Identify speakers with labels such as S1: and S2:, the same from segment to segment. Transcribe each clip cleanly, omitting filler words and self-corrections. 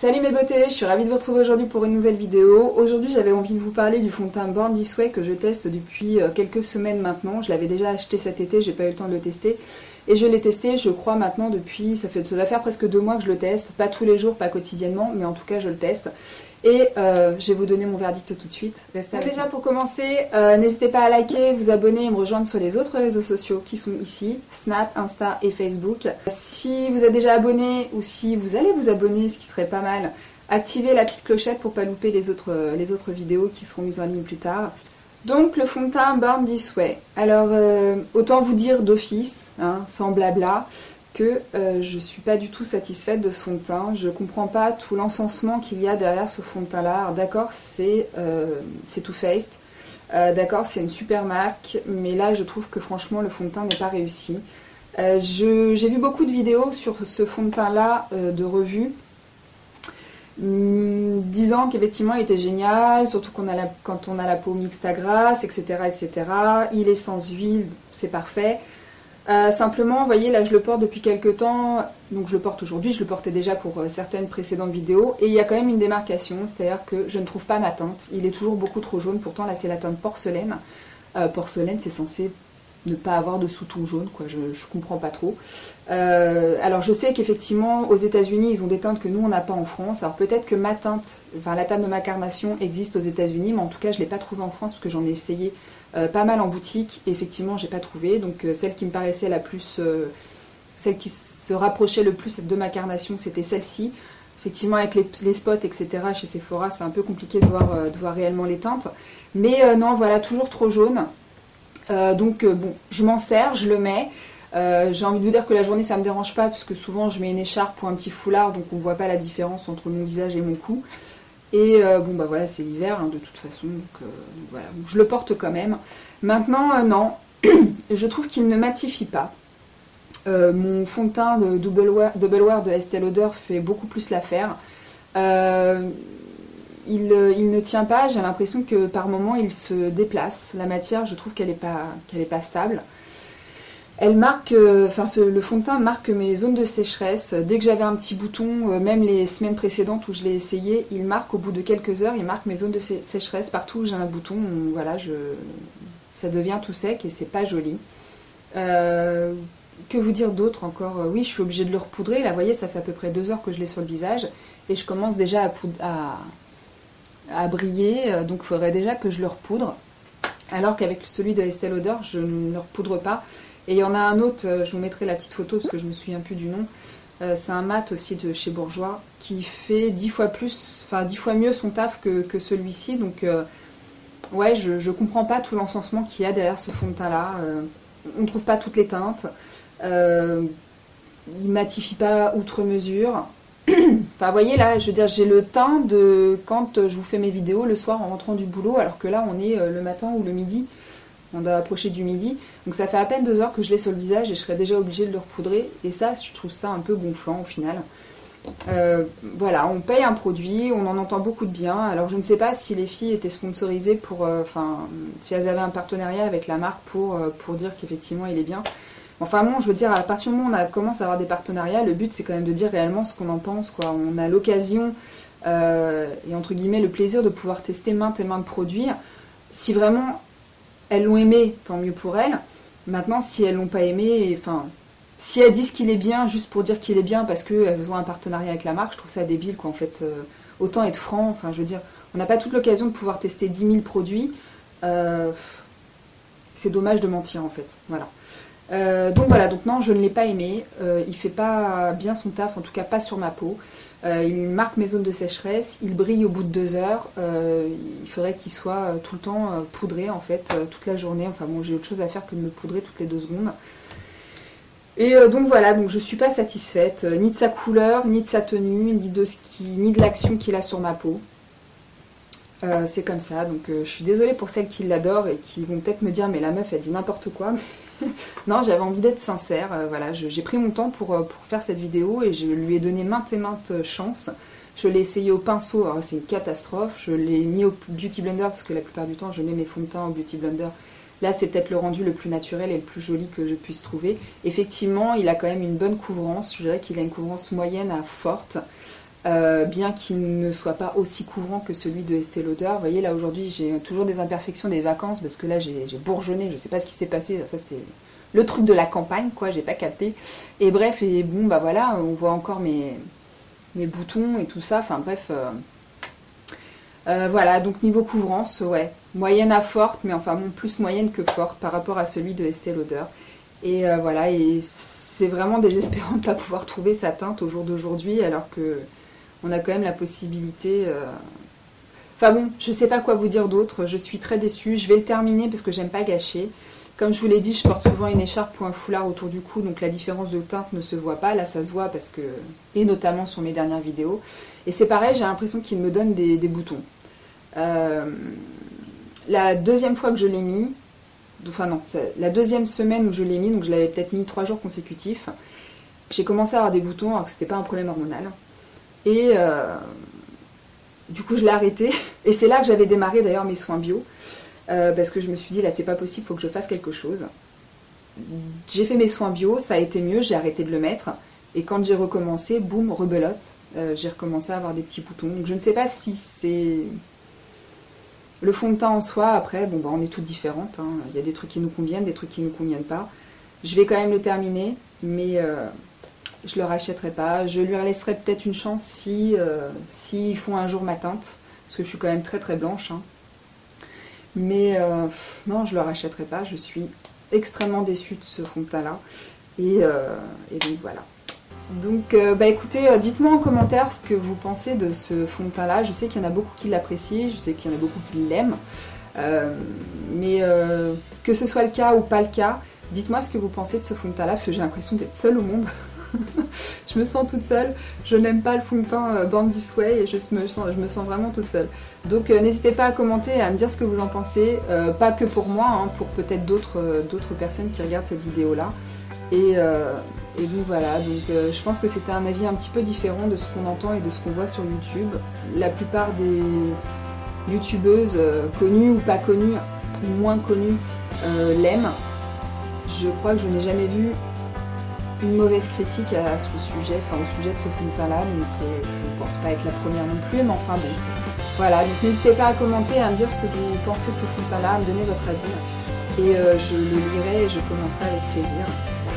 S1: Salut mes beautés, je suis ravie de vous retrouver aujourd'hui pour une nouvelle vidéo. Aujourd'hui j'avais envie de vous parler du fond de teint Born This Way que je teste depuis quelques semaines maintenant. Je l'avais déjà acheté cet été, j'ai pas eu le temps de le tester. Et je l'ai testé, je crois maintenant depuis, ça doit faire presque 2 mois que je le teste. Pas tous les jours, pas quotidiennement, mais en tout cas je le teste. Et je vais vous donner mon verdict tout de suite. Déjà pour commencer, n'hésitez pas à liker, vous abonner et me rejoindre sur les autres réseaux sociaux qui sont ici, Snap, Insta et Facebook. Si vous êtes déjà abonné ou si vous allez vous abonner, ce qui serait pas mal, activez la petite clochette pour pas louper les autres vidéos qui seront mises en ligne plus tard. Donc le fond de teint Born This Way. Alors autant vous dire d'office, hein, sans blabla, que je suis pas du tout satisfaite de ce fond de teint. Je comprends pas tout l'encensement qu'il y a derrière ce fond de teint là. D'accord, c'est Too Faced, d'accord, c'est une super marque, mais là je trouve que franchement le fond de teint n'est pas réussi. J'ai vu beaucoup de vidéos sur ce fond de teint là de revue, disant qu'effectivement il était génial, surtout quand on a la peau mixte à grasse, etc., etc. Il est sans huile, c'est parfait. Simplement, vous voyez, là je le porte depuis quelques temps, donc je le porte aujourd'hui, je le portais déjà pour certaines précédentes vidéos, et il y a quand même une démarcation, c'est-à-dire que je ne trouve pas ma teinte, il est toujours beaucoup trop jaune, pourtant là c'est la teinte porcelaine. Porcelaine, c'est censé ne pas avoir de sous-ton jaune, quoi, je comprends pas trop. Alors je sais qu'effectivement aux États-Unis ils ont des teintes que nous on n'a pas en France, alors peut-être que ma teinte, enfin la teinte de ma carnation existe aux États-Unis, mais en tout cas je l'ai pas trouvée en France parce que j'en ai essayé pas mal en boutique, et effectivement j'ai pas trouvé, donc celle qui me paraissait la plus, celle qui se rapprochait le plus de ma carnation, c'était celle-ci. Effectivement avec les spots etc chez Sephora c'est un peu compliqué de voir réellement les teintes, mais non voilà, toujours trop jaune. Donc bon, je m'en sers, je le mets. J'ai envie de vous dire que la journée ça me dérange pas, puisque souvent je mets une écharpe ou un petit foulard, donc on voit pas la différence entre mon visage et mon cou. Et bon bah voilà, c'est l'hiver hein, de toute façon, donc voilà, donc, je le porte quand même. Maintenant non, je trouve qu'il ne matifie pas. Mon fond de teint de Double Wear de Estée Lauder fait beaucoup plus l'affaire. Il ne tient pas, j'ai l'impression que par moments il se déplace. La matière, je trouve qu'elle est pas stable. Elle marque, le fond de teint marque mes zones de sécheresse. Dès que j'avais un petit bouton, même les semaines précédentes où je l'ai essayé, il marque au bout de quelques heures, il marque mes zones de sécheresse. Partout où j'ai un bouton, voilà, ça devient tout sec et c'est pas joli. Que vous dire d'autre encore? Oui, je suis obligée de le repoudrer. Là, vous voyez, ça fait à peu près 2 heures que je l'ai sur le visage et je commence déjà à briller, donc il faudrait déjà que je le repoudre. Alors qu'avec celui de Estée Lauder, je ne le repoudre pas. Et il y en a un autre, je vous mettrai la petite photo parce que je me souviens plus du nom. C'est un mat aussi de chez Bourjois qui fait 10 fois plus, enfin 10 fois mieux son taf que celui-ci. Donc ouais, je comprends pas tout l'encensement qu'il y a derrière ce fond de teint là. On ne trouve pas toutes les teintes. Il matifie pas outre mesure. Enfin, vous voyez là, je veux dire, j'ai le teint de quand je vous fais mes vidéos le soir en rentrant du boulot, alors que là on est le matin ou le midi. On doit approcher du midi, donc ça fait à peine 2 heures que je l'ai sur le visage et je serais déjà obligée de le repoudrer, et ça je trouve ça un peu gonflant au final. Voilà, on paye un produit, on en entend beaucoup de bien. Alors je ne sais pas si les filles étaient sponsorisées pour, si elles avaient un partenariat avec la marque pour dire qu'effectivement il est bien. Enfin bon, je veux dire, à partir du moment où on commence à avoir des partenariats, le but c'est quand même de dire réellement ce qu'on en pense, quoi. On a l'occasion et entre guillemets le plaisir de pouvoir tester maintes et maintes produits. Si vraiment elles l'ont aimé, tant mieux pour elles. Maintenant, si elles l'ont pas aimé, enfin, si elles disent qu'il est bien juste pour dire qu'il est bien parce qu'elles ont un partenariat avec la marque, je trouve ça débile, quoi, en fait. Autant être franc, enfin, je veux dire, on n'a pas toute l'occasion de pouvoir tester 10 000 produits. C'est dommage de mentir, en fait. Voilà. Donc voilà, donc non, je ne l'ai pas aimé. Il fait pas bien son taf, en tout cas pas sur ma peau. Il marque mes zones de sécheresse, il brille au bout de 2 heures. Il faudrait qu'il soit tout le temps poudré en fait, toute la journée. Enfin bon, j'ai autre chose à faire que de me poudrer toutes les 2 secondes. Et donc voilà, donc je suis pas satisfaite ni de sa couleur, ni de sa tenue, ni de l'action qu'il a sur ma peau. C'est comme ça, donc je suis désolée pour celles qui l'adorent et qui vont peut-être me dire mais la meuf elle dit n'importe quoi. Non, j'avais envie d'être sincère, voilà, j'ai pris mon temps pour faire cette vidéo et je lui ai donné maintes et maintes chances. Je l'ai essayé au pinceau, alors c'est une catastrophe, je l'ai mis au Beauty Blender parce que la plupart du temps je mets mes fonds de teint au Beauty Blender. Là c'est peut-être le rendu le plus naturel et le plus joli que je puisse trouver. Effectivement il a quand même une bonne couvrance, je dirais qu'il a une couvrance moyenne à forte. bien qu'il ne soit pas aussi couvrant que celui de Estée Lauder. Vous voyez, là aujourd'hui j'ai toujours des imperfections des vacances parce que là j'ai bourgeonné, je sais pas ce qui s'est passé, ça c'est le truc de la campagne quoi, j'ai pas capté. Et bref, et bon bah voilà, on voit encore mes boutons et tout ça, enfin bref. Voilà, donc niveau couvrance, ouais, moyenne à forte, mais enfin bon, plus moyenne que forte par rapport à celui de Estée Lauder. Et voilà, et c'est vraiment désespérant de ne pas pouvoir trouver sa teinte au jour d'aujourd'hui, alors que on a quand même la possibilité... Enfin bon, je sais pas quoi vous dire d'autre, je suis très déçue. Je vais le terminer parce que j'aime pas gâcher. Comme je vous l'ai dit, je porte souvent une écharpe ou un foulard autour du cou, donc la différence de teinte ne se voit pas. Là, ça se voit parce que... Et notamment sur mes dernières vidéos. Et c'est pareil, j'ai l'impression qu'il me donne des boutons. La deuxième fois que je l'ai mis, enfin non, la deuxième semaine où je l'ai mis, donc je l'avais peut-être mis 3 jours consécutifs, j'ai commencé à avoir des boutons alors que c'était pas un problème hormonal. Et du coup je l'ai arrêté. Et c'est là que j'avais démarré d'ailleurs mes soins bio. Parce que je me suis dit là c'est pas possible, il faut que je fasse quelque chose. J'ai fait mes soins bio, ça a été mieux, j'ai arrêté de le mettre. Et quand j'ai recommencé, boum, rebelote, j'ai recommencé à avoir des petits boutons. Donc je ne sais pas si c'est... Le fond de teint en soi, après, bon bah on est toutes différentes, hein. Il y a des trucs qui nous conviennent, des trucs qui ne nous conviennent pas. Je vais quand même le terminer, mais je le rachèterai pas. Je lui laisserai peut-être une chance si ils font un jour ma teinte, parce que je suis quand même très très blanche, hein. Mais non, je le rachèterai pas, je suis extrêmement déçue de ce fond de teint là. Et donc voilà. Donc bah écoutez, dites-moi en commentaire ce que vous pensez de ce fond de teint là. Je sais qu'il y en a beaucoup qui l'apprécient, je sais qu'il y en a beaucoup qui l'aiment. Mais que ce soit le cas ou pas le cas, dites-moi ce que vous pensez de ce fond de teint là, parce que j'ai l'impression d'être seule au monde. Je me sens toute seule, je n'aime pas le fond de teint Born This Way et je me sens vraiment toute seule. Donc n'hésitez pas à commenter et à me dire ce que vous en pensez, pas que pour moi, hein, pour peut-être d'autres personnes qui regardent cette vidéo là. Et donc voilà, donc je pense que c'était un avis un petit peu différent de ce qu'on entend et de ce qu'on voit sur YouTube. La plupart des youtubeuses connues ou pas connues, ou moins connues, l'aiment. Je crois que je n'ai jamais vu une mauvaise critique à ce sujet, enfin au sujet de ce fond de teint là, donc je ne pense pas être la première non plus, mais enfin bon. Voilà, donc n'hésitez pas à commenter, à me dire ce que vous pensez de ce fond de teint là, à me donner votre avis, et je le lirai et je commenterai avec plaisir.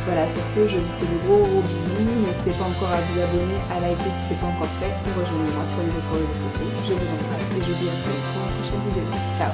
S1: Voilà, sur ce, je vous fais de gros bisous, n'hésitez pas encore à vous abonner, à liker si ce n'est pas encore fait, et rejoignez-moi sur les autres réseaux sociaux, je vous embrasse et je vous dis à très vite pour une prochaine vidéo. Ciao!